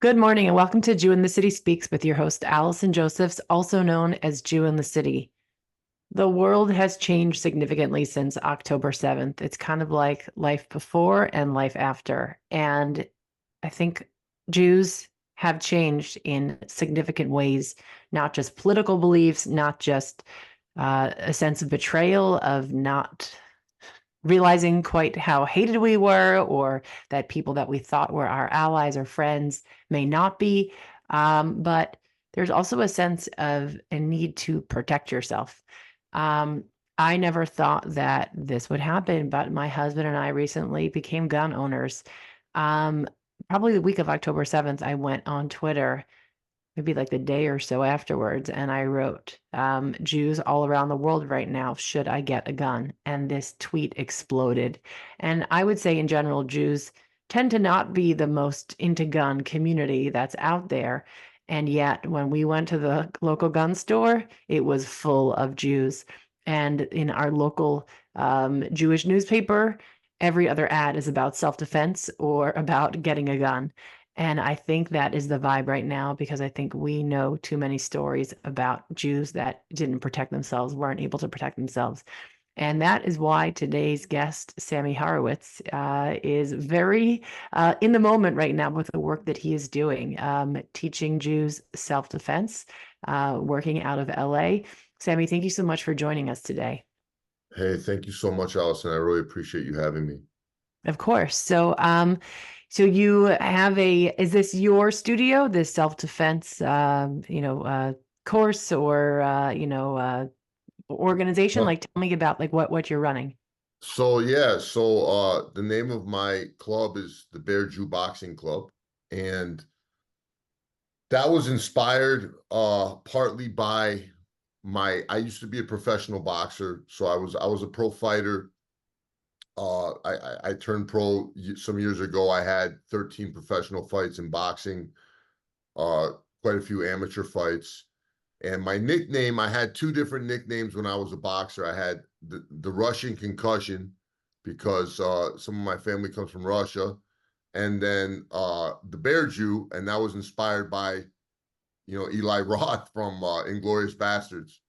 Good morning and welcome to Jew in the City Speaks with your host, Allison Josephs, also known as Jew in the City. The world has changed significantly since October 7th. It's kind of like life before and life after. And I think Jews have changed in significant ways, not just political beliefs, not just a sense of betrayal, of not realizing quite how hated we were, or that people that we thought were our allies or friends may not be. But there's also a sense of a need to protect yourself. Um, I never thought that this would happen, but my husband and I recently became gun owners. Um, Probably the week of October 7th, I went on Twitter, maybe like the day or so afterwards, and I wrote, Jews all around the world right now, should I get a gun? And this tweet exploded. And I would say in general, Jews tend to not be the most into gun community that's out there. And yet when we went to the local gun store, it was full of Jews. And in our local Jewish newspaper, every other ad is about self-defense or about getting a gun. And I think that is the vibe right now, because I think we know too many stories about Jews that didn't protect themselves, weren't able to protect themselves. And that is why today's guest, Sammy Horowitz, is very in the moment right now with the work that he is doing, teaching Jews self-defense, working out of LA. Sammy, thank you so much for joining us today. Hey, thank you so much, Allison. I really appreciate you having me. Of course. So you have is this your studio, this self-defense, course or, organization? Uh, Like, tell me about like what you're running. so the name of my club is the Bear Jew Boxing Club, and that was inspired partly by I used to be a professional boxer, so I was a pro fighter. I turned pro some years ago. I had 13 professional fights in boxing, uh, quite a few amateur fights. And my nickname, I had two different nicknames when I was a boxer. I had the Russian concussion because some of my family comes from Russia, and then the Bear Jew, and that was inspired by Eli Roth from Inglorious Bastards.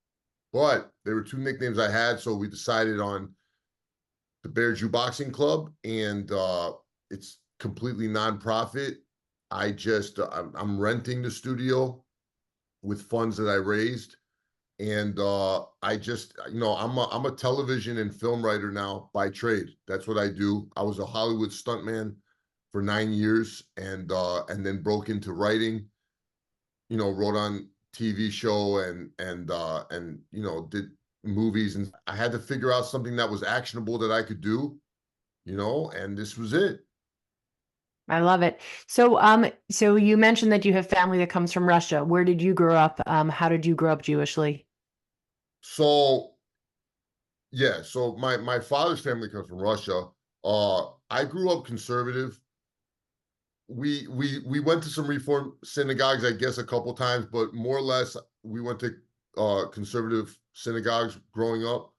But there were two nicknames I had, so we decided on the Bear Jew Boxing Club, and it's completely nonprofit. I'm renting the studio with funds that I raised. And I'm a television and film writer now by trade. That's what I do. I was a Hollywood stuntman for 9 years, and then broke into writing. Wrote on TV show and did movies, and I had to figure out something that was actionable that I could do. And this was it. I love it. So you mentioned that you have family that comes from Russia. Where did you grow up? How did you grow up Jewishly? So yeah, so my father's family comes from Russia. I grew up conservative. We went to some reform synagogues, I guess, a couple times, but more or less we went to conservative synagogues growing up.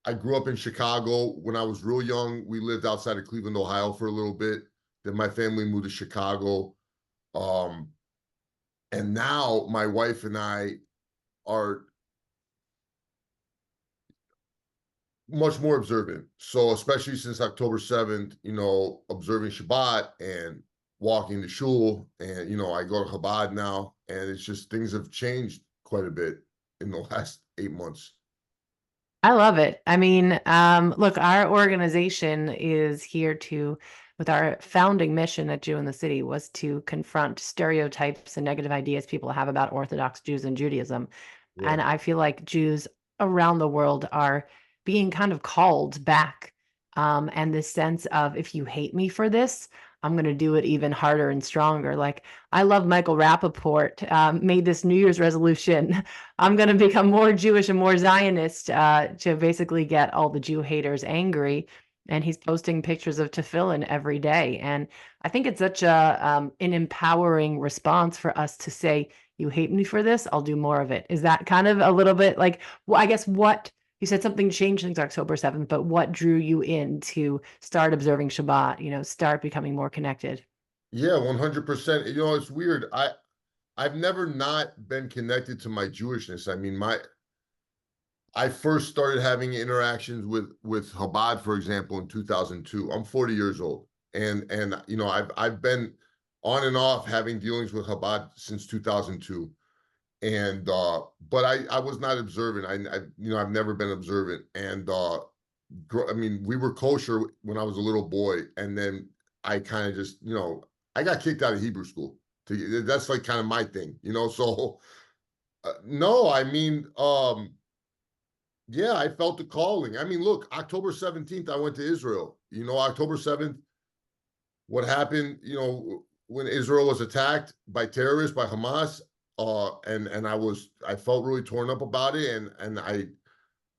I grew up in Chicago. When I was real young, we lived outside of Cleveland, Ohio for a little bit. Then my family moved to Chicago. Um, and now my wife and I are much more observant. So especially since October 7th, observing Shabbat and walking to shul, and I go to Chabad now, and it's just things have changed quite a bit in the last 8 months. I love it. I mean, look, our organization is here with our founding mission at Jew in the City was to confront stereotypes and negative ideas people have about Orthodox Jews and Judaism. Yeah. And I feel like Jews around the world are being kind of called back. And this sense of, if you hate me for this, I'm going to do it even harder and stronger. Like, I love Michael Rappaport, made this New Year's resolution. I'm going to become more Jewish and more Zionist, to basically get all the Jew haters angry. And he's posting pictures of tefillin every day. And I think it's such an empowering response for us to say, you hate me for this, I'll do more of it. Is that kind of a little bit like, well, I guess what you said something changed since October 7th, but what drew you in to start observing Shabbat, start becoming more connected? Yeah, 100%. You know, it's weird. I've never not been connected to my Jewishness. I mean, I first started having interactions with Chabad, for example, in 2002. I'm 40 years old, and you know, I've been on and off having dealings with Chabad since 2002. And but I was not observant. I you know, I've never been observant. And I mean, we were kosher when I was a little boy, and then I kind of just, you know, I got kicked out of Hebrew school. That's like kind of my thing, you know. So no, I mean, yeah, I felt the calling. I mean, look, October 17th, I went to Israel. You know, October 7th, what happened, you know, when Israel was attacked by terrorists, by Hamas, and I felt really torn up about it, and I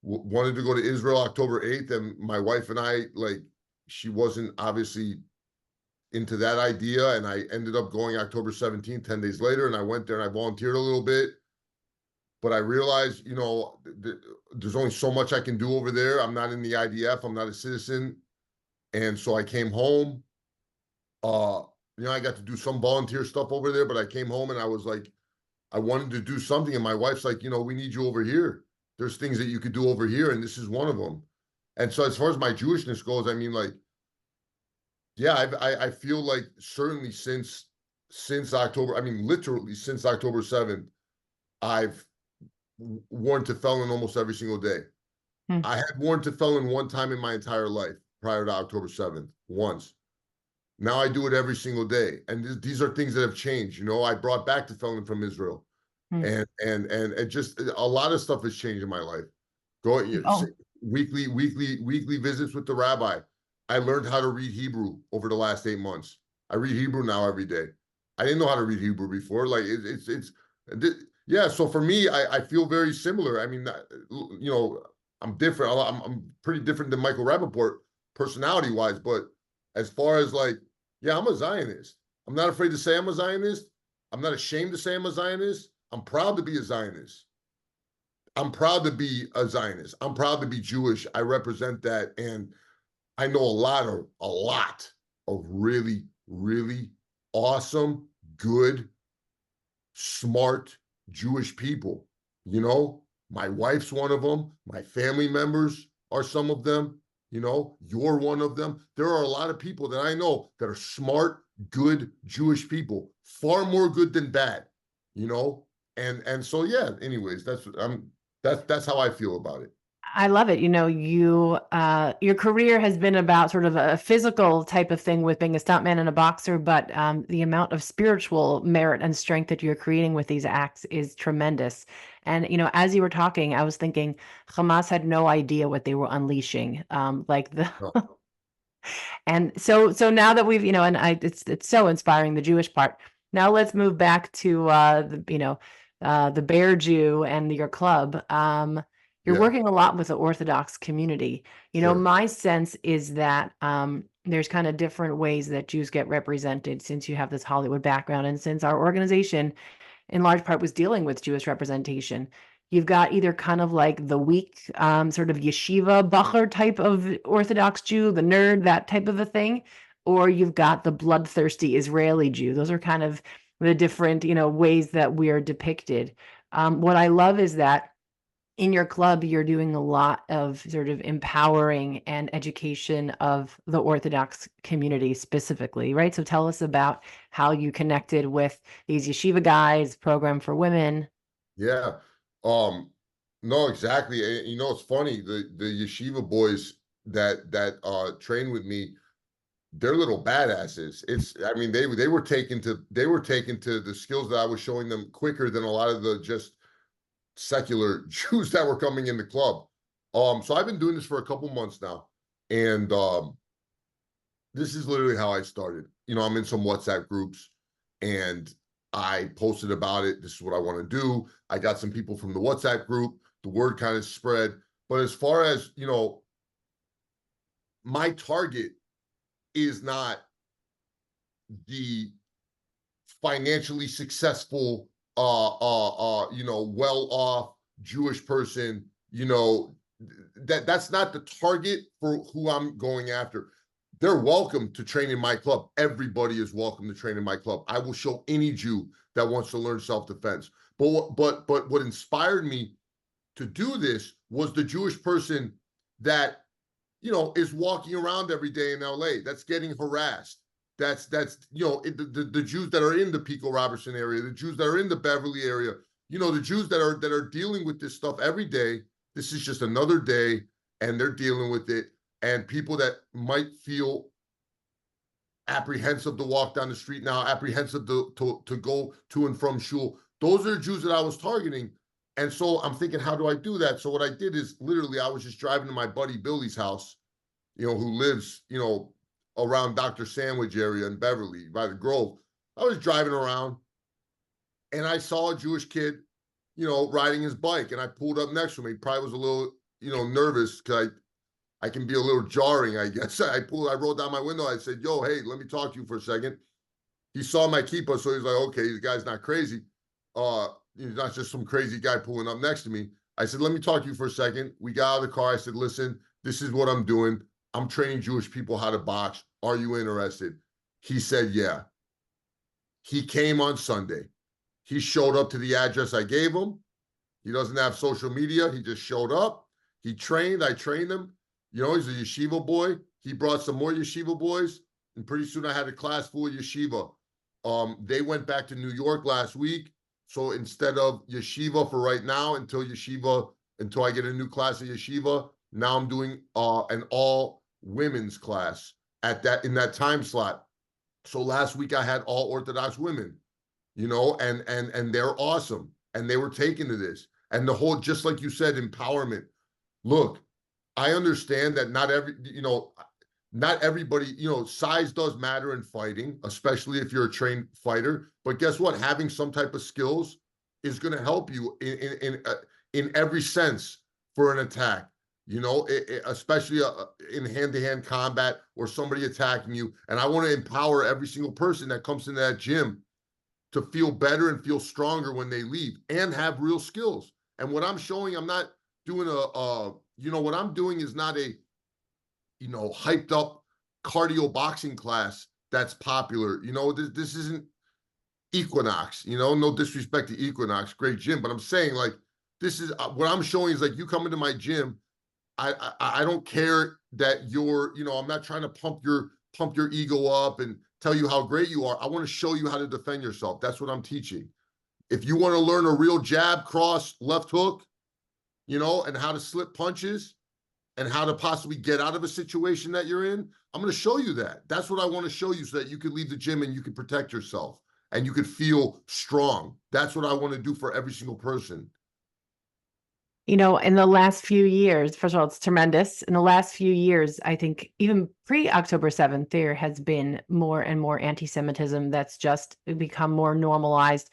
wanted to go to Israel October 8th, and my wife and I, like, she wasn't obviously into that idea, and I ended up going October 17th, 10 days later, and I went there and I volunteered a little bit, but I realized, you know, there's only so much I can do over there. I'm not in the IDF, I'm not a citizen, and so I came home. Uh, you know, I got to do some volunteer stuff over there, but I came home and I was like, I wanted to do something, and my wife's like, you know, we need you over here. There's things that you could do over here, and this is one of them. And so, as far as my Jewishness goes, I mean, like, yeah, I feel like certainly since October, I mean, literally since October 7th, I've worn tefillin almost every single day. Hmm. I had worn tefillin one time in my entire life prior to October 7th, once. Now I do it every single day, and these are things that have changed. You know, I brought back tefillin from Israel, Hmm. and it just a lot of stuff has changed in my life. Going Oh, weekly visits with the rabbi. I learned how to read Hebrew over the last 8 months. I read Hebrew now every day. I didn't know how to read Hebrew before. Like yeah. So for me, I feel very similar. I mean, you know, I'm different. I'm pretty different than Michael Rappaport personality wise, but as far as like, yeah, I'm a Zionist. I'm not afraid to say I'm a Zionist. I'm not ashamed to say I'm a Zionist. I'm proud to be a Zionist. I'm proud to be a Zionist. I'm proud to be Jewish. I represent that. And I know a lot of really, really awesome, good, smart Jewish people. You know, my wife's one of them. My family members are some of them. You know, you're one of them. There are a lot of people that I know that are smart, good Jewish people, far more good than bad, you know? And so yeah, anyways, that's how I feel about it. I love it. You know, your career has been about sort of a physical type of thing with being a stuntman and a boxer, but the amount of spiritual merit and strength that you're creating with these acts is tremendous. And you know, as you were talking, I was thinking Hamas had no idea what they were unleashing. Like the No, And so now that we've, you know, and it's so inspiring, the Jewish part. Now let's move back to the Bear Jew and your club. You're yeah, working a lot with the Orthodox community. You know, sure. my sense is that there's kind of different ways that Jews get represented since you have this Hollywood background and since our organization in large part was dealing with Jewish representation. You've got either kind of like the weak, sort of yeshiva bacher type of Orthodox Jew, the nerd, that type of a thing, or you've got the bloodthirsty Israeli Jew. Those are kind of the different, you know, ways that we're depicted. What I love is that in your club, you're doing a lot of sort of empowering and education of the Orthodox community specifically, right? So tell us about how you connected with these yeshiva guys, program for women. Yeah. Um, no, exactly. You know, it's funny, the yeshiva boys that train with me, they're little badasses. It's I mean, they were taken to the skills that I was showing them quicker than a lot of the just secular Jews that were coming in the club. So I've been doing this for a couple months now, and this is literally how I started. You know, I'm in some WhatsApp groups, and I posted about it. This is what I want to do. I got some people from the WhatsApp group. The word kind of spread. But as far as, you know, my target is not the financially successful, you know, well-off Jewish person, you know, that's not the target for who I'm going after. they're welcome to train in my club. Everybody is welcome to train in my club. I will show any Jew that wants to learn self-defense. But what inspired me to do this was the Jewish person that, you know, is walking around every day in LA, that's getting harassed. That's you know, the Jews that are in the Pico Robertson area, the Jews that are in the Beverly area, you know, the Jews that are dealing with this stuff every day. This is just another day, and they're dealing with it. And people that might feel apprehensive to walk down the street now, apprehensive to go to and from shul. Those are the Jews that I was targeting. And so I'm thinking, how do I do that? So what I did is literally I was just driving to my buddy Billy's house, you know, who lives, you know, around Dr. Sandwich area in Beverly by the Grove. I was driving around and I saw a Jewish kid, you know, riding his bike, and I pulled up next to him. He probably was a little, you know, nervous because I can be a little jarring, I guess. I rolled down my window. I said, yo, hey, let me talk to you for a second. He saw my kippah, so he's like, okay, this guy's not crazy. He's not just some crazy guy pulling up next to me. I said, let me talk to you for a second. We got out of the car. I said, listen, this is what I'm doing. I'm training Jewish people how to box. Are you interested? He said, yeah. He came on Sunday. He showed up to the address I gave him. He doesn't have social media. He just showed up. He trained. I trained him. You know, he's a yeshiva boy. He brought some more yeshiva boys, and pretty soon I had a class full of yeshiva. They went back to New York last week. So instead of yeshiva for right now, until I get a new class of yeshiva, now I'm doing an all women's class in that time slot. So last week I had all Orthodox women, you know, and they're awesome. And they were taken to this. And the whole, just like you said, empowerment. Look, I understand that not everybody, you know, size does matter in fighting, especially if you're a trained fighter. But guess what? Having some type of skills is going to help you in every sense for an attack. You know, especially in hand-to-hand combat or somebody attacking you. And I want to empower every single person that comes into that gym to feel better and feel stronger when they leave and have real skills. And what I'm showing, I'm not doing what I'm doing is not a, you know, hyped up cardio boxing class that's popular. You know, this isn't Equinox, you know, no disrespect to Equinox, great gym, but I'm saying, like, this is what I'm showing is, like, you come into my gym, I don't care that you're, you know, I'm not trying to pump your ego up and tell you how great you are. I want to show you how to defend yourself. That's what I'm teaching. If you want to learn a real jab, cross, left hook, you know, and how to slip punches and how to possibly get out of a situation that you're in, I'm going to show you that. That's what I want to show you so that you can leave the gym and you can protect yourself and you can feel strong. That's what I want to do for every single person. You know, in the last few years, first of all, it's tremendous. In the last few years, I think even pre-October 7th, there has been more and more anti-Semitism that's just become more normalized.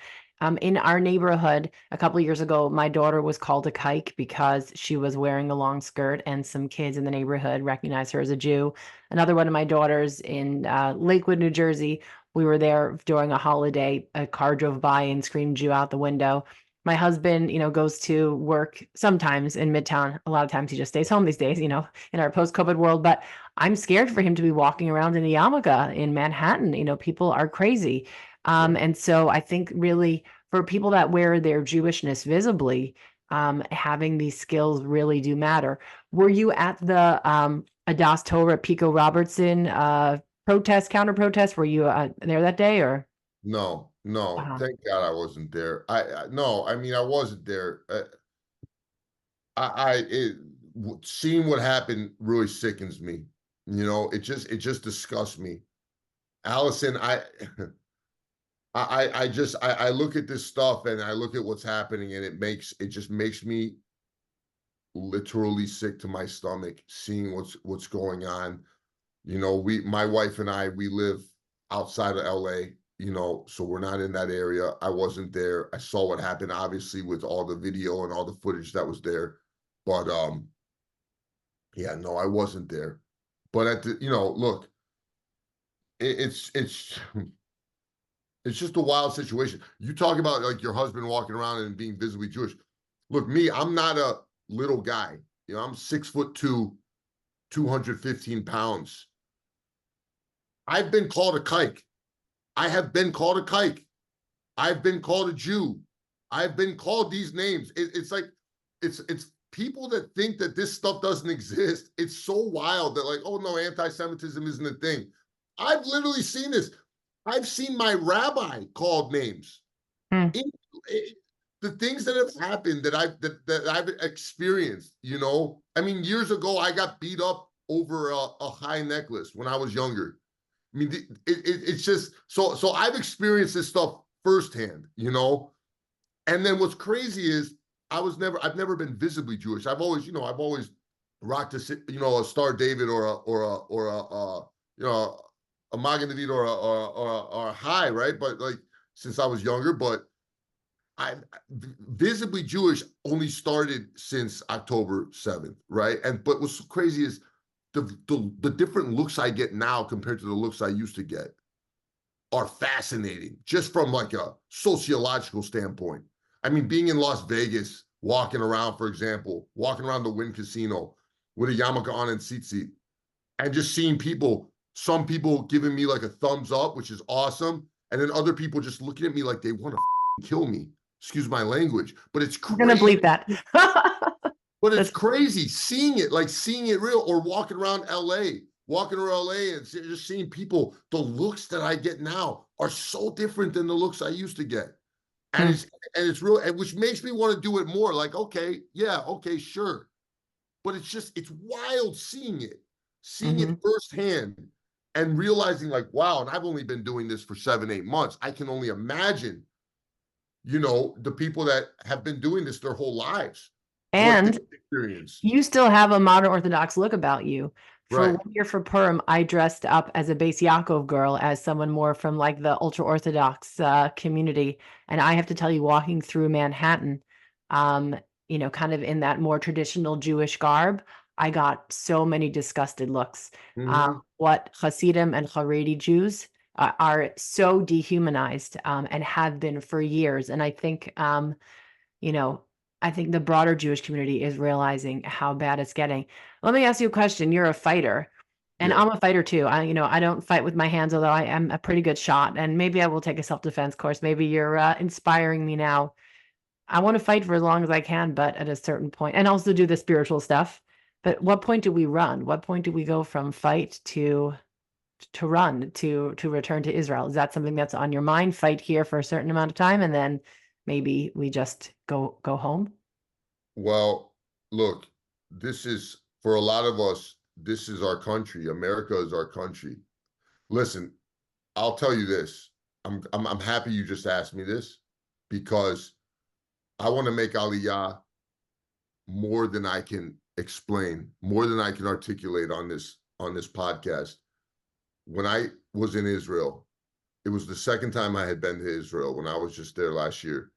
In our neighborhood, a couple of years ago, my daughter was called a kike because she was wearing a long skirt, and some kids in the neighborhood recognized her as a Jew. Another one of my daughters in Lakewood, New Jersey, we were there during a holiday. A car drove by and screamed Jew out the window. My husband, you know, goes to work sometimes in Midtown. A lot of times he just stays home these days, you know, in our post-COVID world. But I'm scared for him to be walking around in a yarmulke in Manhattan. You know, people are crazy. And so I think really for people that wear their Jewishness visibly, having these skills really do matter. Were you at the Adas Torah Pico Robertson counter protest? Were you there that day or? No, Wow. thank God I wasn't there. No, I mean, I wasn't there. Seeing what happened really sickens me. You know, it just disgusts me. Allison, I look at this stuff and I look at what's happening, and it just makes me literally sick to my stomach seeing what's going on. You know, my wife and we live outside of LA, you know, so we're not in that area. I wasn't there. I saw what happened, obviously, with all the video and all the footage that was there. But yeah, no, I wasn't there. But you know, look, it's it's just a wild situation. You talk about, like, your husband walking around and being visibly Jewish. Look, me, I'm not a little guy. You know, I'm 6'2", 215 pounds. I've been called a kike. I have been called a kike. I've been called a Jew. I've been called these names. It's like, it's people that think that this stuff doesn't exist. It's so wild that like, oh no, anti-Semitism isn't a thing. I've literally seen this. I've seen my rabbi called names. Hmm. The things that have happened that I've experienced, you know. I mean, years ago, I got beat up over a high necklace when I was younger. I mean, it's just so I've experienced this stuff firsthand, you know. And then what's crazy is I've never been visibly Jewish. I've always rocked a Star David or a Magen David or a high, right? But like since I was younger, but I visibly Jewish only started since October 7th, right? But what's so crazy is the different looks I get now compared to the looks I used to get are fascinating, just from like a sociological standpoint. I mean, being in Las Vegas, walking around, for example, walking around the Wynn Casino with a yarmulke on and tzitzit, and just seeing some people giving me like a thumbs up, which is awesome, and then other people just looking at me like they want to kill me. Excuse my language, but it's crazy. I'm gonna bleep that. But it's crazy seeing it real, or walking around LA and just seeing people. The looks that I get now are so different than the looks I used to get. And it's real, and which makes me want to do it more. Like, okay, yeah, okay, sure. But it's wild seeing it firsthand and realizing like, wow, and I've only been doing this for 7-8 months. I can only imagine, you know, the people that have been doing this their whole lives. And you still have a modern Orthodox look about you. For right. 1 year for Purim, I dressed up as a Beis Yaakov girl, as someone more from like the ultra Orthodox community. And I have to tell you, walking through Manhattan, you know, kind of in that more traditional Jewish garb, I got so many disgusted looks. What Hasidim and Haredi Jews are so dehumanized and have been for years. And I think, you know, I think the broader Jewish community is realizing how bad it's getting. Let me ask you a question. You're a fighter, and I'm a fighter too. I don't fight with my hands, although I am a pretty good shot. And maybe I will take a self-defense course. Maybe you're inspiring me now. I want to fight for as long as I can, but at a certain point, and also do the spiritual stuff. But what point do we run? What point do we go from fight to run to return to Israel? Is that something that's on your mind? Fight here for a certain amount of time, and then maybe we just go home? Well, look, this is, for a lot of us, this is our country. America is our country. Listen, I'll tell you this. I'm happy you just asked me this, because I want to make Aliyah more than I can explain, more than I can articulate on this podcast. When I was in Israel, it was the second time I had been to Israel, when I was just there last year.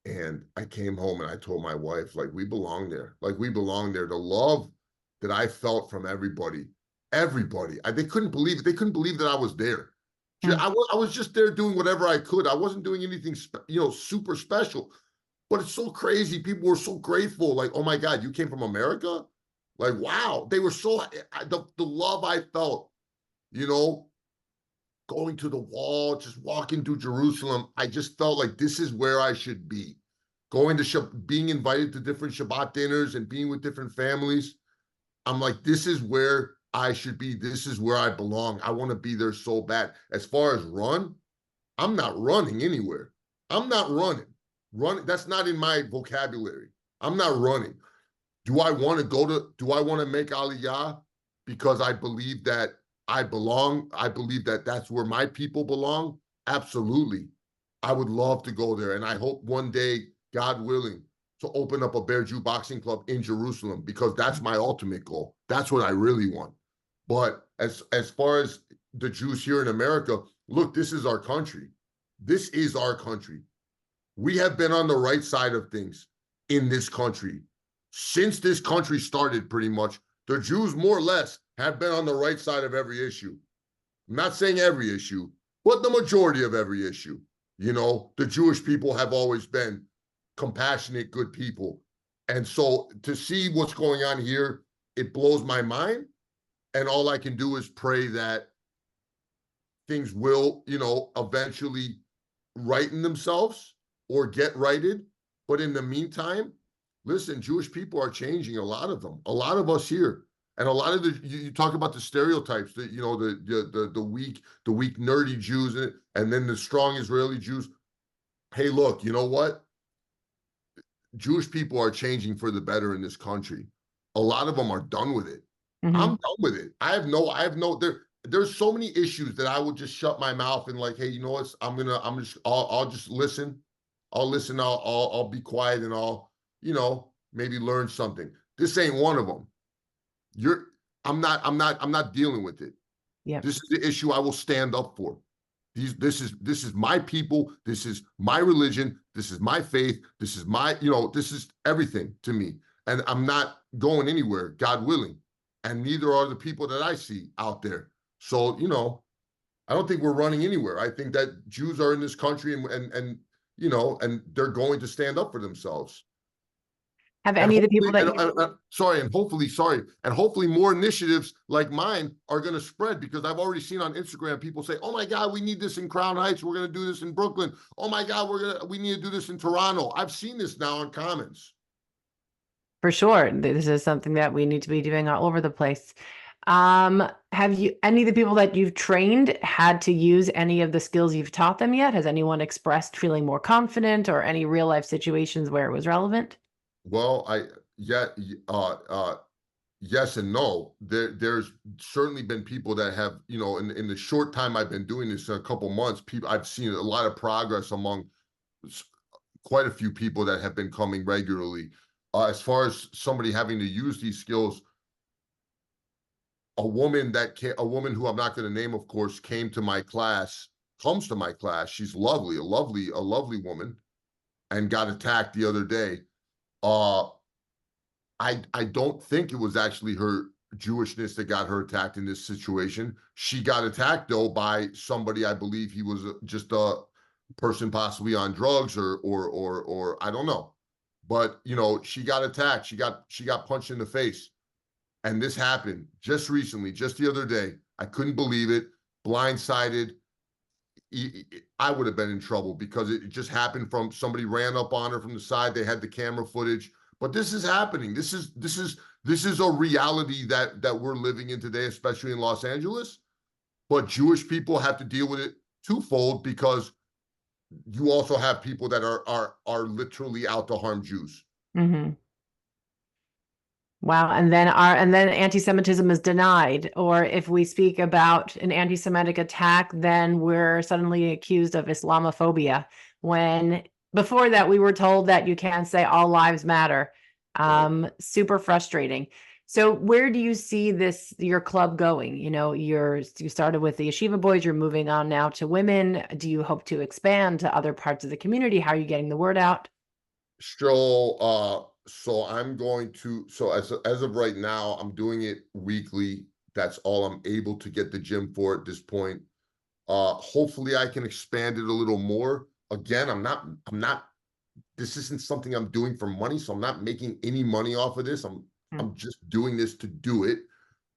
And I came home and I told my wife, like, we belong there. Like, we belong there. The love that I felt from everybody, they couldn't believe it. They couldn't believe that I was there. I was just there doing whatever I could. I wasn't doing anything, super special. But it's so crazy. People were so grateful. Like, oh my God, you came from America? Like, wow. They were so, the love I felt, you know, going to the wall, just walking through Jerusalem. I just felt like this is where I should be. Going to being invited to different Shabbat dinners and being with different families. I'm like, this is where I should be. This is where I belong. I want to be there so bad. As far as run, I'm not running anywhere. I'm not running. That's not in my vocabulary. I'm not running. Do I want to make Aliyah because I believe that I belong? I believe that that's where my people belong? Absolutely. I would love to go there. And I hope one day, God willing, to open up a Bear Jew boxing club in Jerusalem, because that's my ultimate goal. That's what I really want. But as far as the Jews here in America, look, this is our country. This is our country. We have been on the right side of things in this country since this country started, pretty much. The Jews, more or less, have been on the right side of every issue. I'm not saying every issue, but the majority of every issue. You know, the Jewish people have always been compassionate, good people. And so to see what's going on here, it blows my mind. And all I can do is pray that things will, you know, eventually righten themselves or get righted. But in the meantime, listen, Jewish people are changing, a lot of them, a lot of us here. And a lot of you talk about the stereotypes that, you know, the weak nerdy Jews, and then the strong Israeli Jews. Hey, look, you know what? Jewish people are changing for the better in this country. A lot of them are done with it. I'm done with it. I have no, there's so many issues that I would just shut my mouth and like, hey, you know what? I'll just listen. I'll listen. I'll be quiet, and I'll, you know, maybe learn something. This ain't one of them. I'm not dealing with it. Yeah. This is the issue I will stand up for. This is my people. This is my religion. This is my faith. This is my, you know, this is everything to me. And I'm not going anywhere, God willing. And neither are the people that I see out there. So, you know, I don't think we're running anywhere. I think that Jews are in this country, and you know, and they're going to stand up for themselves. Have And any of the people hopefully, that and hopefully more initiatives like mine are going to spread, because I've already seen on Instagram people say, "Oh my God, we need this in Crown Heights. We're going to do this in Brooklyn. Oh my God, we need to do this in Toronto." I've seen this now on comments. For sure, this is something that we need to be doing all over the place. Have you, any of the people that you've trained, had to use any of the skills you've taught them yet? Has anyone expressed feeling more confident, or any real life situations where it was relevant? Well, yes and no. There's certainly been people that have, you know, in the short time I've been doing this, a couple months, I've seen a lot of progress among quite a few people that have been coming regularly. As far as somebody having to use these skills, a woman who I'm not going to name, of course, comes to my class. She's lovely, a lovely woman, and got attacked the other day. I don't think it was actually her Jewishness that got her attacked in this situation. She got attacked though by somebody, I believe he was just a person possibly on drugs, or I don't know. But you know, she got attacked. She got punched in the face. And this happened just recently, just the other day. I couldn't believe it. Blindsided. I would have been in trouble, because it just happened from somebody ran up on her from the side. They had the camera footage. But this is happening. This is a reality that we're living in today, especially in Los Angeles. But Jewish people have to deal with it twofold, because you also have people that are literally out to harm Jews. Mm-hmm. Wow. And then anti-Semitism is denied. Or if we speak about an anti-Semitic attack, then we're suddenly accused of Islamophobia, when before that we were told that you can't say all lives matter. Super frustrating. So where do you see your club going? You know, you started with the yeshiva boys, you're moving on now to women. Do you hope to expand to other parts of the community? How are you getting the word out? So I'm going to, as of right now, I'm doing it weekly. That's all I'm able to get the gym for at this point. Hopefully I can expand it a little more. Again, I'm not, this isn't something I'm doing for money, so I'm not making any money off of this. I'm just doing this to do it.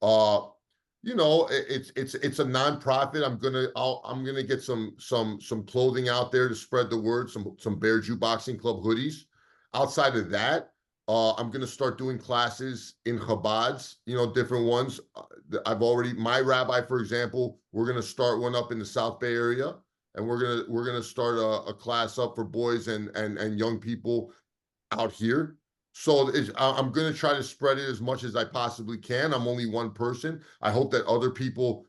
You know, it's a nonprofit. I'm gonna get some clothing out there to spread the word, some Bear Jew Boxing Club hoodies. Outside of that, I'm gonna start doing classes in Chabads, you know, different ones. My rabbi, for example, we're gonna start one up in the South Bay area, and we're gonna start a class up for boys and young people out here. So I'm going to try to spread it as much as I possibly can. I'm only one person. I hope that other people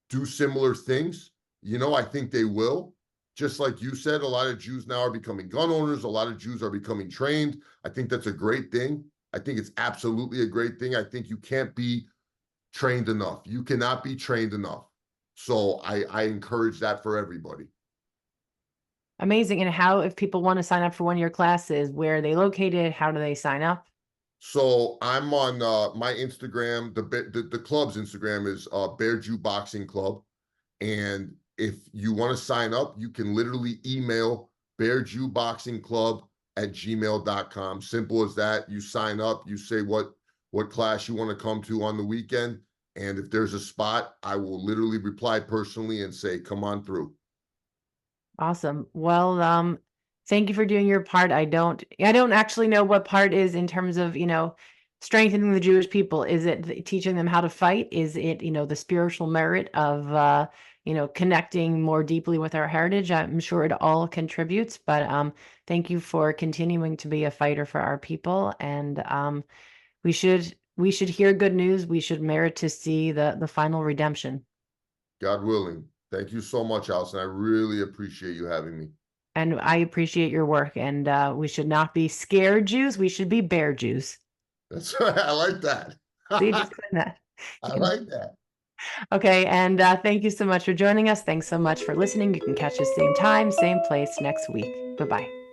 do similar things. You know, I think they will. Just like you said, a lot of Jews now are becoming gun owners. A lot of Jews are becoming trained. I think that's a great thing. I think it's absolutely a great thing. I think you can't be trained enough. You cannot be trained enough. So I encourage that for everybody. Amazing. And how, if people want to sign up for one of your classes, where are they located? How do they sign up? So I'm on my Instagram. The club's Instagram is Bear Jew Boxing Club. And if you want to sign up, you can literally email bearjewboxingclub@gmail.com. Simple as that. You sign up, you say what class you want to come to on the weekend, And if there's a spot, I will literally reply personally and say, come on through. Awesome. Well, thank you for doing your part. I don't actually know what part is in terms of, strengthening the Jewish people. Is it teaching them how to fight? Is it, the spiritual merit of, connecting more deeply with our heritage? I'm sure it all contributes, but thank you for continuing to be a fighter for our people. And we should hear good news. We should merit to see the final redemption. God willing. Thank you so much, Allison. I really appreciate you having me. And I appreciate your work. And we should not be scared Jews. We should be bear Jews. That's right. I like that. See, just putting that. I like that. Okay. And thank you so much for joining us. Thanks so much for listening. You can catch us same time, same place next week. Bye-bye.